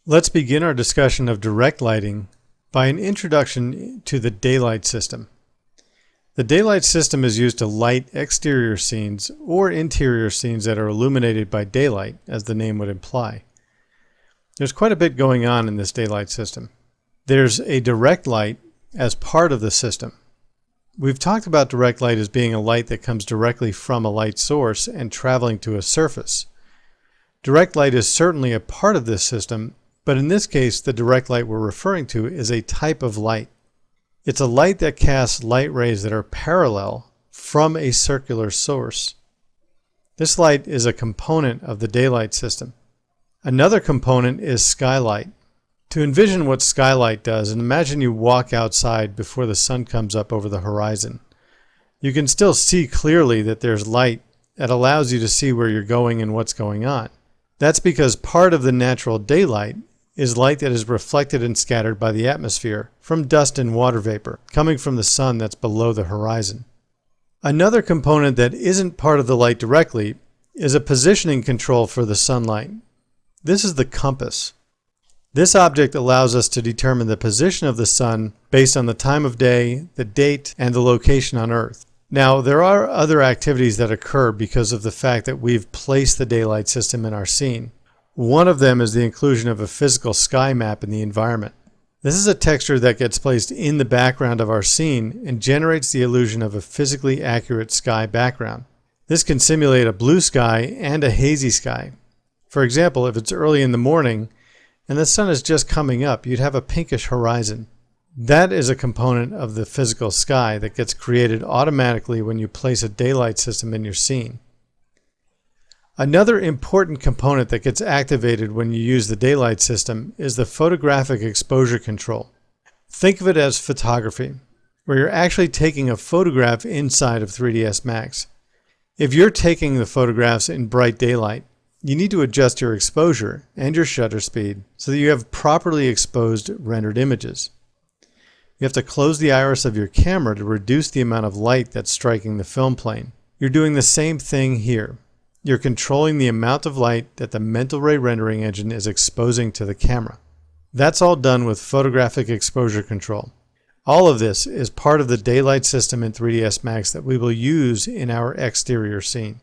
Let's begin our discussion of direct lighting by an introduction to the DayLight system. The DayLight system is used to light exterior scenes or interior scenes that are illuminated by daylight, as the name would imply. There's quite a bit going on in this DayLight system. There's a direct light as part of the system. We've talked about direct light as being a light that comes directly from a light source and traveling to a surface. Direct light is certainly a part of this system, but in this case, the direct light we're referring to is a type of light. It's a light that casts light rays that are parallel from a circular source. This light is a component of the DayLight system. Another component is skylight. To envision what skylight does, and imagine you walk outside before the sun comes up over the horizon. You can still see clearly that there's light that allows you to see where you're going and what's going on. That's because part of the natural daylight is light that is reflected and scattered by the atmosphere from dust and water vapor coming from the sun that's below the horizon. Another component that isn't part of the light directly is a positioning control for the sunlight. This is the compass. This object allows us to determine the position of the sun based on the time of day, the date, and the location on Earth. Now, there are other activities that occur because of the fact that we've placed the DayLight system in our scene. One of them is the inclusion of a physical sky map in the environment. This is a texture that gets placed in the background of our scene and generates the illusion of a physically accurate sky background. This can simulate a blue sky and a hazy sky. For example, if it's early in the morning and the sun is just coming up, you'd have a pinkish horizon. That is a component of the physical sky that gets created automatically when you place a DayLight system in your scene. Another important component that gets activated when you use the DayLight system is the photographic exposure control. Think of it as photography, where you're actually taking a photograph inside of 3ds Max. If you're taking the photographs in bright daylight, you need to adjust your exposure and your shutter speed so that you have properly exposed rendered images. You have to close the iris of your camera to reduce the amount of light that's striking the film plane. You're doing the same thing here. You're controlling the amount of light that the mental ray rendering engine is exposing to the camera. That's all done with photographic exposure control. All of this is part of the DayLight system in 3ds Max that we will use in our exterior scene.